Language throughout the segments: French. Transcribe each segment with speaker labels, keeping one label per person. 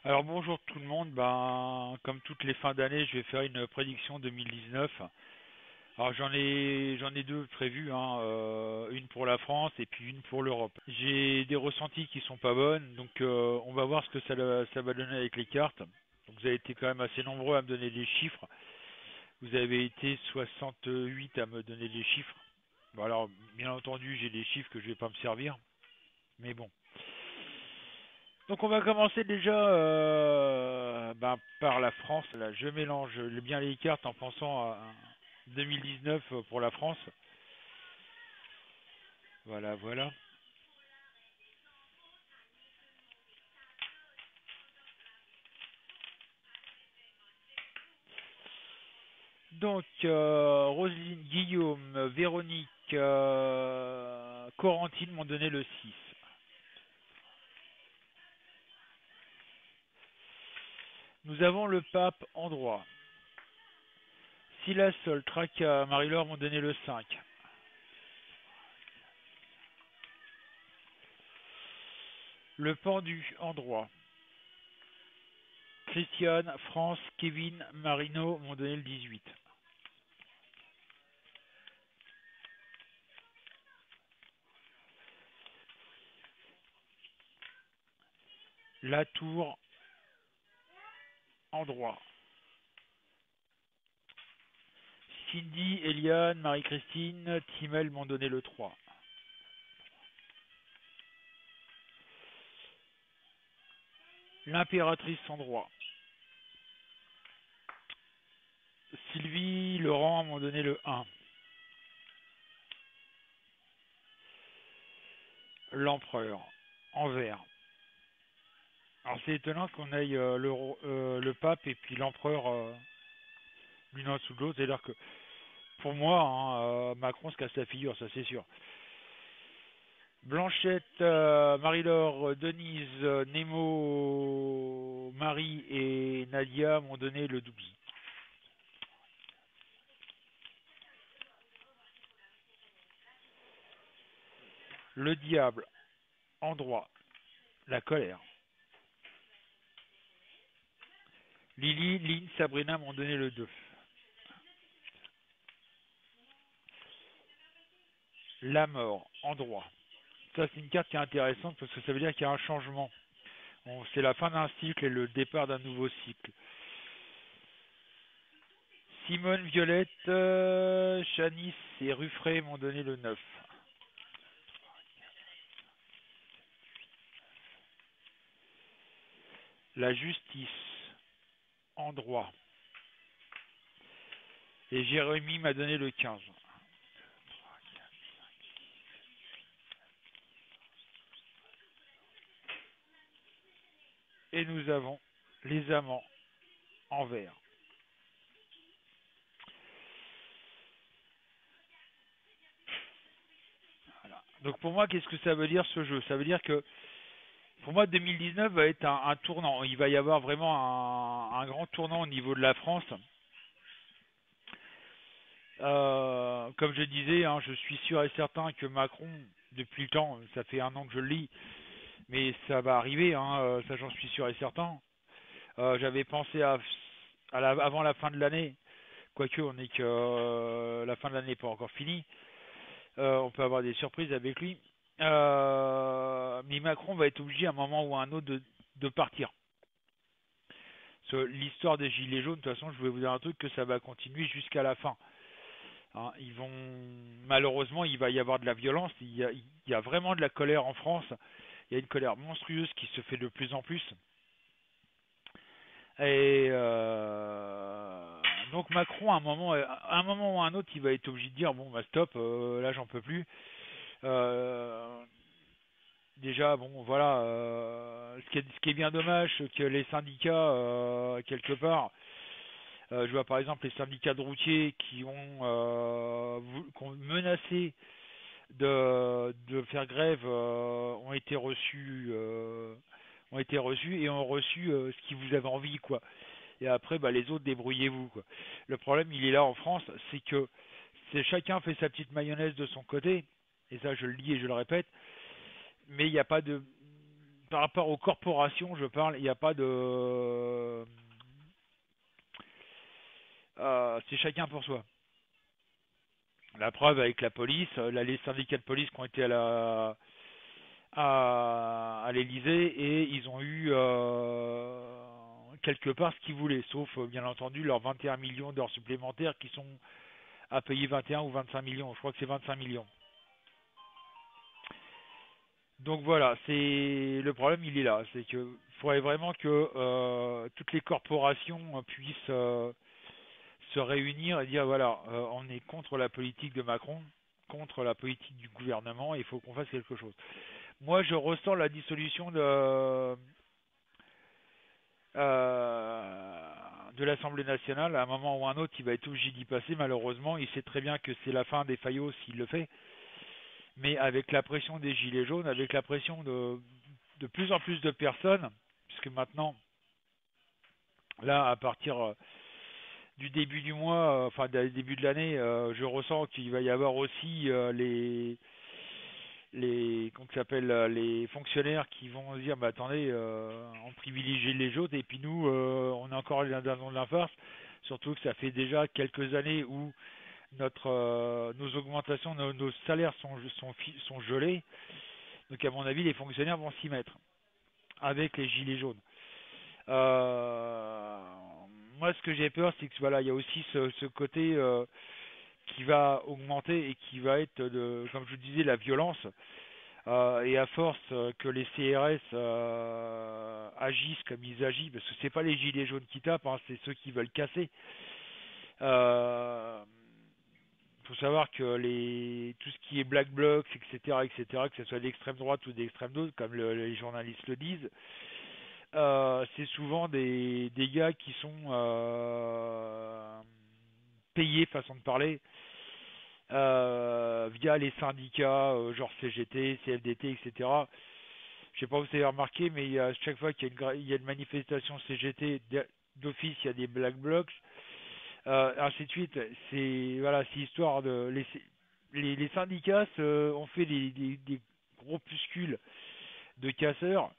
Speaker 1: Alors bonjour tout le monde, comme toutes les fins d'année, je vais faire une prédiction 2019. Alors j'en ai deux prévues, hein, une pour la France et puis une pour l'Europe. J'ai des ressentis qui sont pas bonnes, donc on va voir ce que ça va donner avec les cartes. Donc vous avez été quand même assez nombreux à me donner des chiffres. Vous avez été 68 à me donner des chiffres. Bon alors bien entendu j'ai des chiffres que je vais pas me servir, mais bon. Donc on va commencer déjà par la France. Là, je mélange bien les cartes en pensant à 2019 pour la France. Voilà, voilà. Donc Roselyne, Guillaume, Véronique, Corentine m'ont donné le 6. Nous avons le pape en droit. Silas, Sol, Traca, Marie-Laure m'ont donné le 5. Le pendu en droit. Christiane, France, Kevin, Marino m'ont donné le 18. La tour en droit. Cindy, Eliane, Marie-Christine, Timel m'ont donné le 3. L'impératrice en droit. Sylvie, Laurent m'ont donné le 1. L'empereur en vert. Alors c'est étonnant qu'on aille le pape et puis l'empereur l'une en dessous de l'autre. C'est-à-dire que pour moi, hein, Macron se casse la figure, ça c'est sûr. Blanchette, Marie-Laure, Denise, Nemo, Marie et Nadia m'ont donné le 12. Le diable en droit. La colère. Lily, Lynn, Sabrina m'ont donné le 2. La mort en droit. Ça, c'est une carte qui est intéressante parce que ça veut dire qu'il y a un changement. C'est la fin d'un cycle et le départ d'un nouveau cycle. Simone, Violette, Chanice et Ruffray m'ont donné le 9. La justice en droit. Et Jérémy m'a donné le 15. Et nous avons les amants en vert. Voilà. Donc pour moi, qu'est-ce que ça veut dire ce jeu? Ça veut dire que pour moi, 2019 va être un tournant. Il va y avoir vraiment un grand tournant au niveau de la France. Comme je disais, hein, je suis sûr et certain que Macron, depuis le temps, ça fait un an que je le lis, mais ça va arriver, hein, ça j'en suis sûr et certain. J'avais pensé avant la fin de l'année, quoique on est que la fin de l'année n'est pas encore finie, on peut avoir des surprises avec lui. Mais Macron va être obligé à un moment ou à un autre de partir. L'histoire des Gilets jaunes, de toute façon, je voulais vous dire un truc, que ça va continuer jusqu'à la fin. Hein, malheureusement, il va y avoir de la violence. Il y a vraiment de la colère en France. Il y a une colère monstrueuse qui se fait de plus en plus. Et donc Macron, à un moment ou à un autre, il va être obligé de dire bon, bah stop, là j'en peux plus. Euh, Déjà, bon, voilà, ce qui est bien dommage, c'est que les syndicats, quelque part, je vois par exemple les syndicats de routiers qui ont menacé de faire grève, ont été reçus et ont reçu ce qu'ils vous avez envie, quoi. Et après, bah, les autres, débrouillez-vous, quoi. Le problème, il est là en France, c'est que chacun fait sa petite mayonnaise de son côté, et ça, je le dis et je le répète, mais il n'y a pas de, par rapport aux corporations, je parle, il n'y a pas de... c'est chacun pour soi. La preuve avec la police, là, les syndicats de police qui ont été à l'Élysée et ils ont eu quelque part ce qu'ils voulaient, sauf bien entendu leurs 21 millions d'heures supplémentaires qui sont à payer 21 ou 25 millions. Je crois que c'est 25 millions. Donc voilà, c'est le problème, il est là, c'est que faudrait vraiment que toutes les corporations puissent se réunir et dire voilà, on est contre la politique de Macron, contre la politique du gouvernement, et il faut qu'on fasse quelque chose. Moi, je ressens la dissolution de l'Assemblée nationale. À un moment ou à un autre, il va être obligé d'y passer. Malheureusement, il sait très bien que c'est la fin des Fayot s'il le fait. Mais avec la pression des Gilets jaunes, avec la pression de plus en plus de personnes, puisque maintenant, là, à partir du début du mois, enfin du début de l'année, je ressens qu'il va y avoir aussi les comment ça s'appelle les fonctionnaires qui vont se dire bah attendez on privilégie les autres et puis nous on est encore dans la farce, surtout que ça fait déjà quelques années où nos augmentations nos salaires sont gelés, donc à mon avis les fonctionnaires vont s'y mettre avec les gilets jaunes. Euh, Moi ce que j'ai peur c'est que voilà il y a aussi ce côté qui va augmenter et qui va être comme je vous disais la violence. Et à force que les CRS agissent comme ils agissent, parce que c'est pas les gilets jaunes qui tapent, hein, c'est ceux qui veulent casser. Euh, faut savoir que tout ce qui est black blocs, etc., que ce soit d'extrême droite ou d'extrême gauche, comme les journalistes le disent, c'est souvent des gars qui sont payés, façon de parler, via les syndicats, genre CGT, CFDT, etc. Je sais pas si vous avez remarqué, mais chaque fois qu'il y a il y a une manifestation CGT, d'office, il y a des black blocs, ainsi de suite. C'est voilà, c'est histoire de les syndicats ont fait des groupuscules de casseurs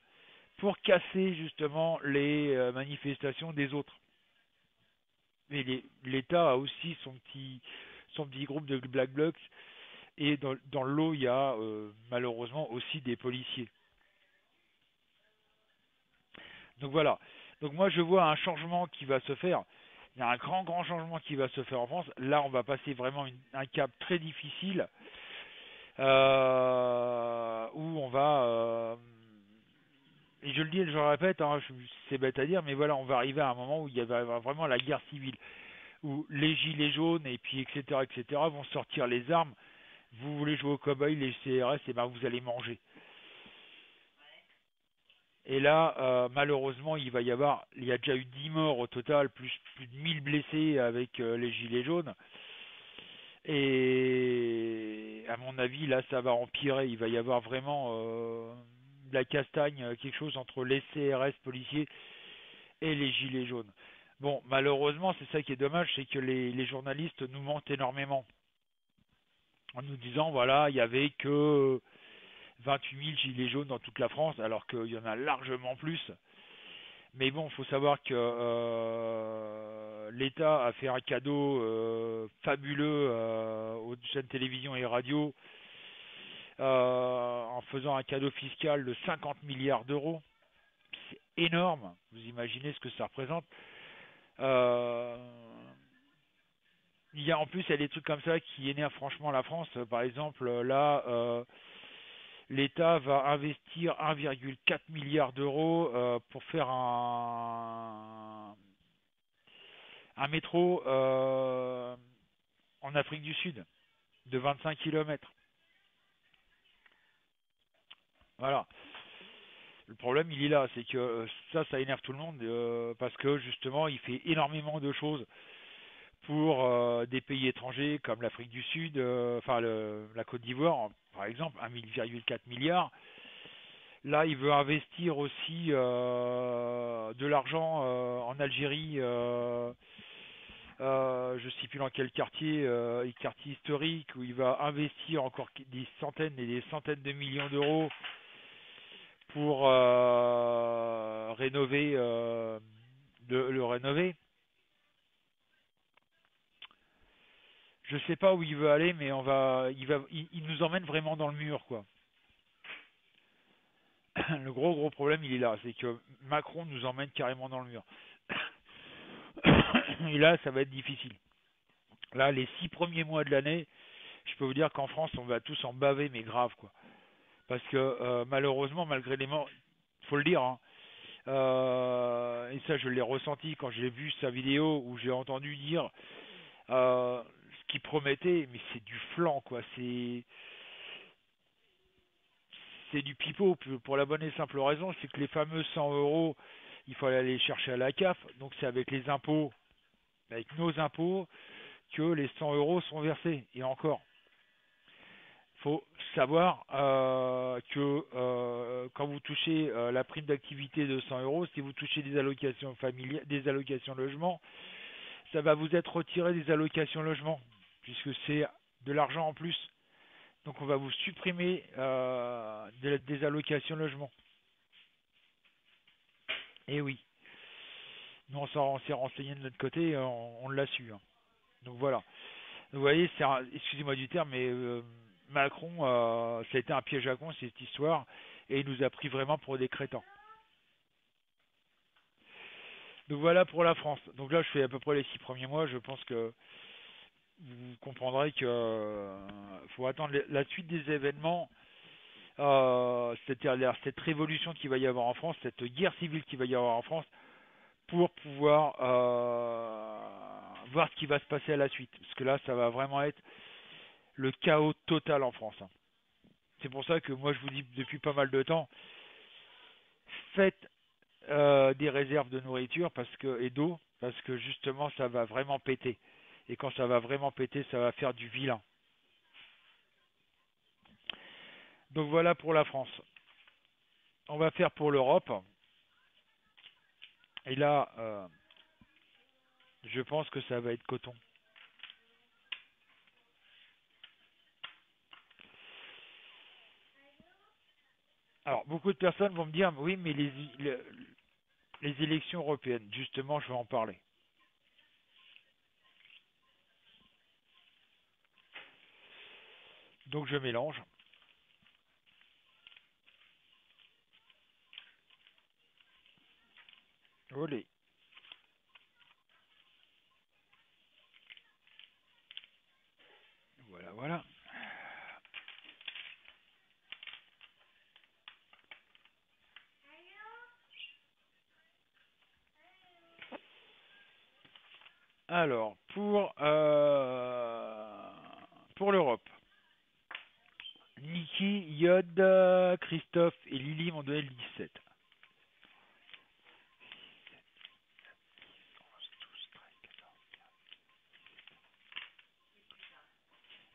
Speaker 1: pour casser justement les manifestations des autres. Mais l'État a aussi son petit groupe de black blocs et dans le lot il y a malheureusement aussi des policiers. Donc voilà. Donc moi je vois un changement qui va se faire. Il y a un grand changement qui va se faire en France. Là on va passer vraiment un cap très difficile où on va et je le dis et je le répète, hein, c'est bête à dire, mais voilà, on va arriver à un moment où il y va vraiment la guerre civile, où les gilets jaunes et puis etc vont sortir les armes. Vous voulez jouer au cow-boy, les CRS, et ben vous allez manger. Et là, malheureusement, il y a déjà eu 10 morts au total, plus de 1000 blessés avec les gilets jaunes. Et à mon avis, là, ça va empirer. Il va y avoir vraiment de la castagne, quelque chose entre les CRS policiers et les gilets jaunes. Bon, malheureusement, c'est ça qui est dommage, c'est que les journalistes nous mentent énormément en nous disant, voilà, il y avait que 28 000 gilets jaunes dans toute la France, alors qu'il y en a largement plus. Mais bon, il faut savoir que l'État a fait un cadeau fabuleux aux chaînes télévision et radio en faisant un cadeau fiscal de 50 milliards d'euros. C'est énorme, vous imaginez ce que ça représente. Euh, en plus, il y a des trucs comme ça qui énervent franchement la France. Par exemple, là, l'État va investir 1,4 milliard d'euros pour faire un métro en Afrique du Sud de 25 kilomètres. Voilà. Le problème, il est là, c'est que ça énerve tout le monde parce que justement, il fait énormément de choses pour des pays étrangers comme l'Afrique du Sud, enfin la Côte d'Ivoire, par exemple, 1,4 milliard. Là, il veut investir aussi de l'argent en Algérie. Je ne sais plus dans quel quartier, quartier historique, où il va investir encore des centaines et des centaines de millions d'euros pour rénover, le rénover. Je sais pas où il veut aller, mais il nous emmène vraiment dans le mur, quoi. Le gros problème, il est là, c'est que Macron nous emmène carrément dans le mur. Et là, ça va être difficile. Là, les 6 premiers mois de l'année, je peux vous dire qu'en France, on va tous en baver, mais grave, quoi. Parce que malheureusement, malgré les morts, faut le dire, hein, et ça, je l'ai ressenti quand j'ai vu sa vidéo où j'ai entendu dire ce qu'il promettait, mais c'est du flan, quoi. C'est du pipeau pour la bonne et simple raison, c'est que les fameux 100 euros, il faut aller les chercher à la CAF, donc c'est avec les impôts, avec nos impôts, que les 100 euros sont versés. Et encore, il faut savoir que quand vous touchez la prime d'activité de 100 euros, si vous touchez des allocations familiales, des allocations logement, ça va vous être retiré des allocations logement, puisque c'est de l'argent en plus. Donc on va vous supprimer des allocations logement. Et oui, nous on s'est renseigné de notre côté, on l'a su, hein. Donc voilà. Donc, vous voyez, excusez-moi du terme, mais Macron, ça a été un piège à con cette histoire, et il nous a pris vraiment pour des crétins. Donc voilà pour la France. Donc là, je fais à peu près les 6 premiers mois. Je pense que vous comprendrez que faut attendre la suite des événements, c'est-à-dire cette révolution qu'il va y avoir en France, cette guerre civile qu'il va y avoir en France, pour pouvoir voir ce qui va se passer à la suite. Parce que là, ça va vraiment être le chaos total en France, hein. C'est pour ça que moi, je vous dis depuis pas mal de temps, faites des réserves de nourriture et d'eau, parce que justement, ça va vraiment péter. Et quand ça va vraiment péter, ça va faire du vilain. Donc voilà pour la France. On va faire pour l'Europe. Et là, je pense que ça va être coton. Alors, beaucoup de personnes vont me dire, oui, mais les élections européennes, justement, je vais en parler. Donc je mélange. Olé. Voilà, voilà. Alors, pour l'Europe, Niki, Yod, Christophe et Lily m'ont donné le 17.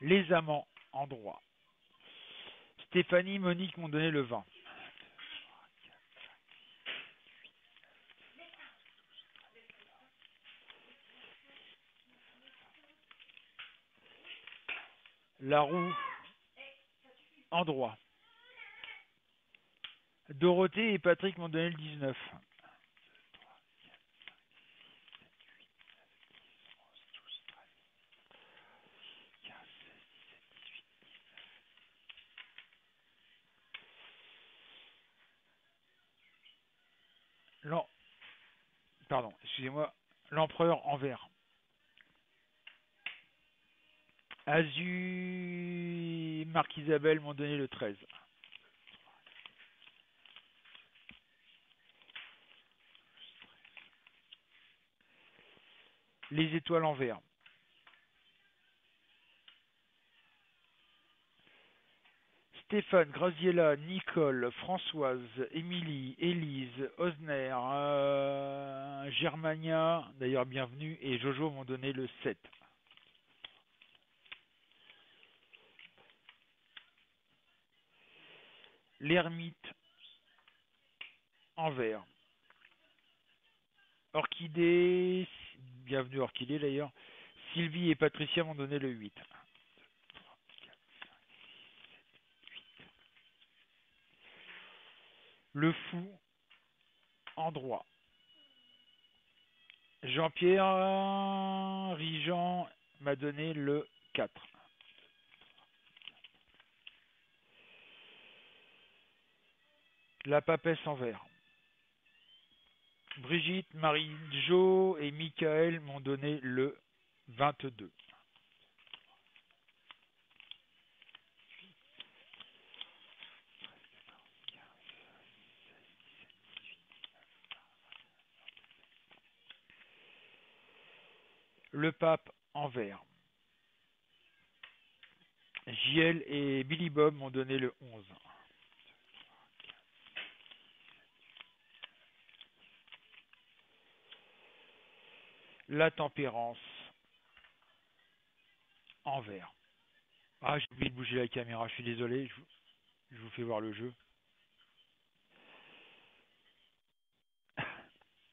Speaker 1: Les amants en droit. Stéphanie, Monique m'ont donné le 20. La roue en droit. Dorothée et Patrick m'ont donné le 19. L'em- Pardon, excusez-moi. L'empereur en vert. Azu, Marc Isabelle m'ont donné le 13. Les étoiles en vert. Stéphane, Graziella, Nicole, Françoise, Émilie, Élise, Osner, Germania, d'ailleurs bienvenue, et Jojo m'ont donné le 7. L'ermite en vert. Orchidée, bienvenue Orchidée d'ailleurs. Sylvie et Patricia m'ont donné le 8. Le fou en droit. Jean-Pierre Rigan m'a donné le 4. La papesse en vert. Brigitte, Marie-Jo et Michael m'ont donné le 22. Le pape en vert. JL et Billy Bob m'ont donné le 11. La tempérance en vert. Ah, j'ai oublié de bouger la caméra, je suis désolé, je vous fais voir le jeu.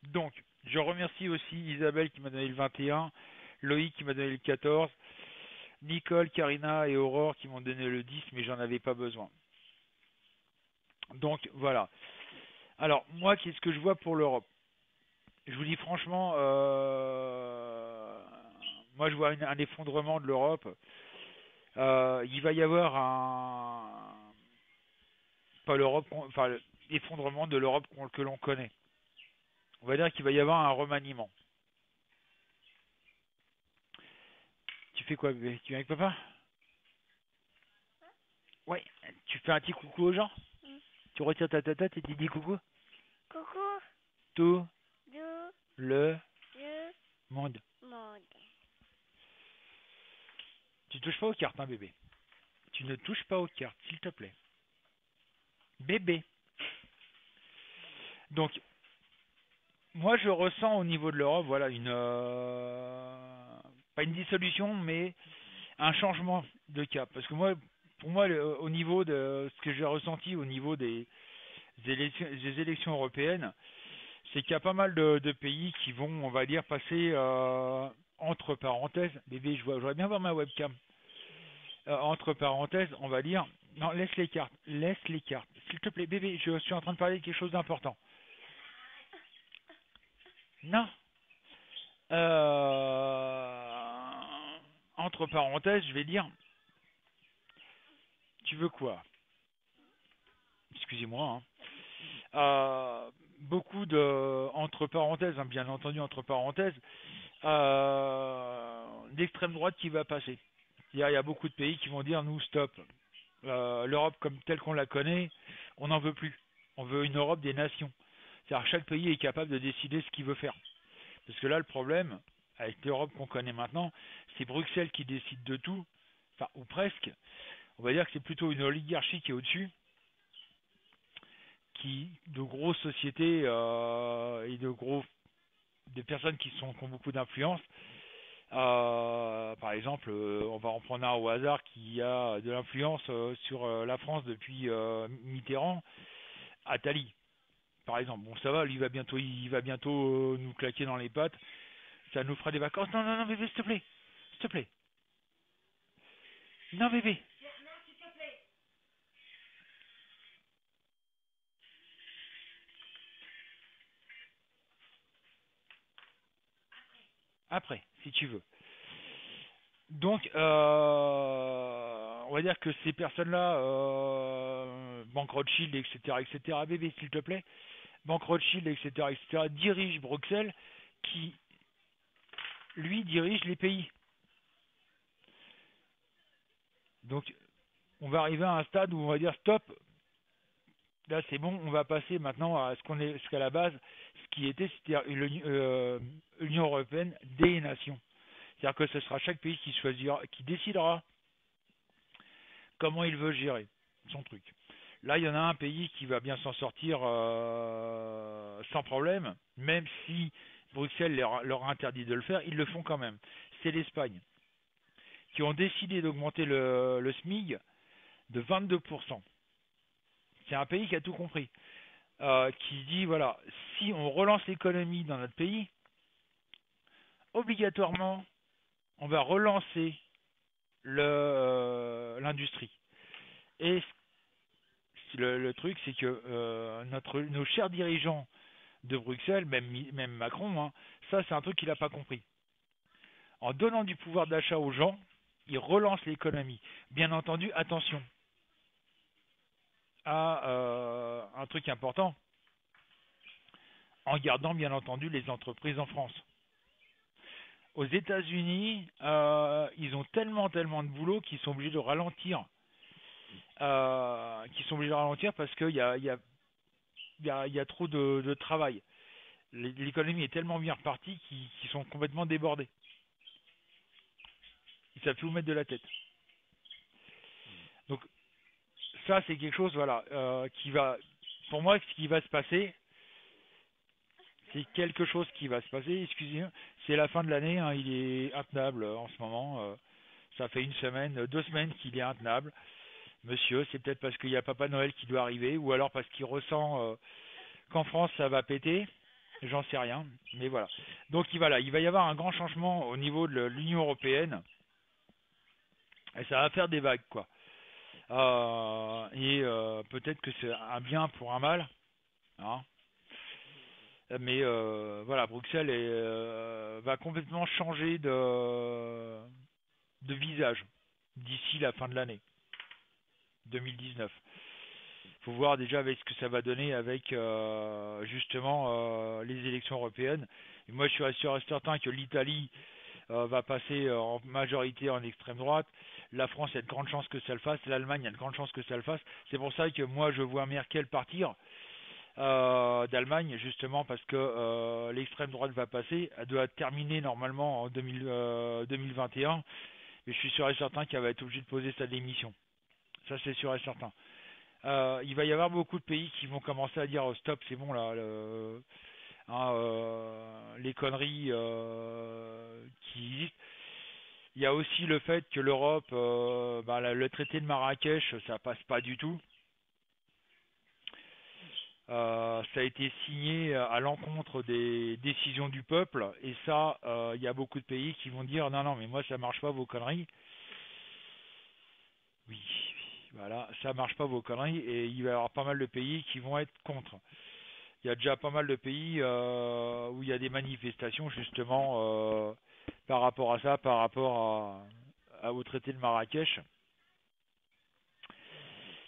Speaker 1: Donc, je remercie aussi Isabelle qui m'a donné le 21, Loïc qui m'a donné le 14, Nicole, Karina et Aurore qui m'ont donné le 10, mais j'en avais pas besoin. Donc, voilà. Alors, moi, qu'est-ce que je vois pour l'Europe? Je vous dis franchement, moi, je vois un effondrement de l'Europe. Il va y avoir pas l'Europe, enfin, l'effondrement de l'Europe que l'on connaît. On va dire qu'il va y avoir un remaniement. Tu fais quoi, bébé? Tu viens avec papa? Ouais. Tu fais un petit coucou aux gens? Tu retires ta tête et tu dis coucou?
Speaker 2: Coucou,
Speaker 1: Tout
Speaker 2: du,
Speaker 1: le
Speaker 2: le
Speaker 1: monde.
Speaker 2: monde.
Speaker 1: Tu touches pas aux cartes, hein, bébé. Tu ne touches pas aux cartes, s'il te plaît. Bébé. Donc, moi, je ressens au niveau de l'Europe, voilà, pas une dissolution, mais un changement de cap. Parce que moi, pour moi, au niveau de ce que j'ai ressenti au niveau des élections européennes, c'est qu'il y a pas mal de pays qui vont, on va dire, passer entre parenthèses. Bébé, j'aurais bien voir ma webcam. Entre parenthèses, on va dire, non, laisse les cartes, s'il te plaît, bébé, je suis en train de parler de quelque chose d'important. Non. Entre parenthèses, je vais dire, tu veux quoi? Excusez-moi, hein. Beaucoup de, entre parenthèses, hein, bien entendu, entre parenthèses, d'extrême droite qui va passer. C'est-à-dire, il y a beaucoup de pays qui vont dire, nous, stop. L'Europe comme telle qu'on la connaît, on n'en veut plus. On veut une Europe des nations. C'est-à-dire, chaque pays est capable de décider ce qu'il veut faire. Parce que là, le problème, avec l'Europe qu'on connaît maintenant, c'est Bruxelles qui décide de tout, enfin, ou presque. On va dire que c'est plutôt une oligarchie qui est au-dessus, de grosses sociétés et de personnes qui ont beaucoup d'influence. Par exemple, on va en prendre un au hasard qui a de l'influence sur la France depuis Mitterrand, Attali, par exemple. Bon, ça va, lui il va bientôt nous claquer dans les pattes. Ça nous fera des vacances. Non, non, non, bébé, s'il te plaît, s'il te plaît. Non, bébé. Après, si tu veux. Donc, on va dire que ces personnes-là, Banque Rothschild, etc., bébé, s'il te plaît, Banque Rothschild, etc., dirigent Bruxelles, qui, lui, dirige les pays. Donc, on va arriver à un stade où on va dire stop, là c'est bon, on va passer maintenant à ce qu'à la base, ce qui était, c'était l'Union européenne des nations. C'est-à-dire que ce sera chaque pays qui choisira, qui décidera comment il veut gérer son truc. Là, il y en a un pays qui va bien s'en sortir sans problème, même si Bruxelles leur interdit de le faire, ils le font quand même. C'est l'Espagne, qui ont décidé d'augmenter le SMIC de 22%. C'est un pays qui a tout compris, qui dit, voilà, si on relance l'économie dans notre pays, obligatoirement, on va relancer l'industrie. Et le truc, c'est que nos chers dirigeants de Bruxelles, même Macron, hein, ça c'est un truc qu'il n'a pas compris. En donnant du pouvoir d'achat aux gens, il relance l'économie. Bien entendu, attention à un truc important, en gardant bien entendu les entreprises en France. Aux États-Unis, ils ont tellement de boulot qu'ils sont obligés de ralentir. Parce qu'il y a trop de travail. L'économie est tellement bien repartie qu'ils sont complètement débordés. Ils savent plus où mettre de la tête. Donc ça, c'est quelque chose, voilà, qui va, pour moi, ce qui va se passer, c'est quelque chose qui va se passer. Excusez-moi, c'est la fin de l'année, hein, il est intenable en ce moment. Ça fait une semaine, 2 semaines qu'il est intenable. Monsieur, c'est peut-être parce qu'il y a Papa Noël qui doit arriver, ou alors parce qu'il ressent qu'en France ça va péter. J'en sais rien, mais voilà. Donc il va y avoir un grand changement au niveau de l'Union européenne, et ça va faire des vagues, quoi. Peut-être que c'est un bien pour un mal, hein. Mais voilà, Bruxelles va complètement changer de visage d'ici la fin de l'année 2019. Il faut voir déjà avec ce que ça va donner avec justement les élections européennes. Et moi, je suis sûr et certain que l'Italie va passer en majorité en extrême droite. La France, il y a de grandes chances que ça le fasse. L'Allemagne, il y a de grandes chances que ça le fasse. C'est pour ça que moi, je vois Merkel partir d'Allemagne, justement parce que l'extrême droite va passer. Elle doit terminer normalement en 2021. Mais je suis sûr et certain qu'elle va être obligée de poser sa démission. Ça, c'est sûr et certain. Il va y avoir beaucoup de pays qui vont commencer à dire stop, c'est bon là, les conneries qui existent. Il y a aussi le fait que l'Europe, le traité de Marrakech, ça passe pas du tout. Ça a été signé à l'encontre des décisions du peuple, et ça, il y a beaucoup de pays qui vont dire non, non, mais moi ça marche pas vos conneries. Oui, voilà, ça marche pas vos conneries, et il va y avoir pas mal de pays qui vont être contre. Il y a déjà pas mal de pays où il y a des manifestations justement par rapport à ça, par rapport au traité de Marrakech,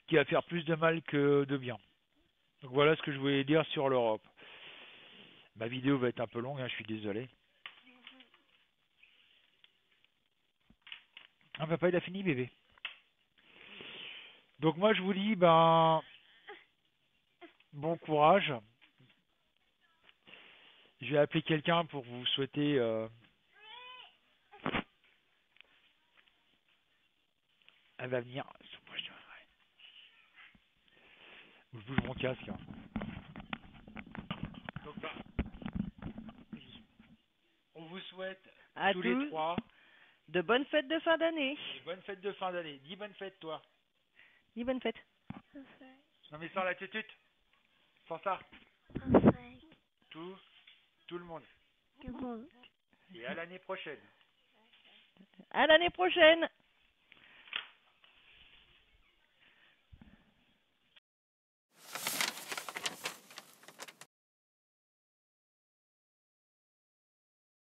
Speaker 1: qui va faire plus de mal que de bien. Donc voilà ce que je voulais dire sur l'Europe. Ma vidéo va être un peu longue, hein, je suis désolé. Ah papa, il a fini bébé. Donc moi je vous dis bon courage. Je vais appeler quelqu'un pour vous souhaiter elle va venir. Je bouge mon casque. Hein. Donc, on vous souhaite
Speaker 3: à
Speaker 1: tous
Speaker 3: tous
Speaker 1: les trois
Speaker 3: de bonnes fêtes de fin d'année.
Speaker 1: des bonnes fêtes de fin d'année. Dis bonne fête toi.
Speaker 3: Dis bonne fête.
Speaker 1: Non mais sans la tutute. Sans ça.
Speaker 2: Enfin,
Speaker 1: Tout le monde.
Speaker 2: tout le monde.
Speaker 1: Et à l'année prochaine.
Speaker 3: À l'année prochaine.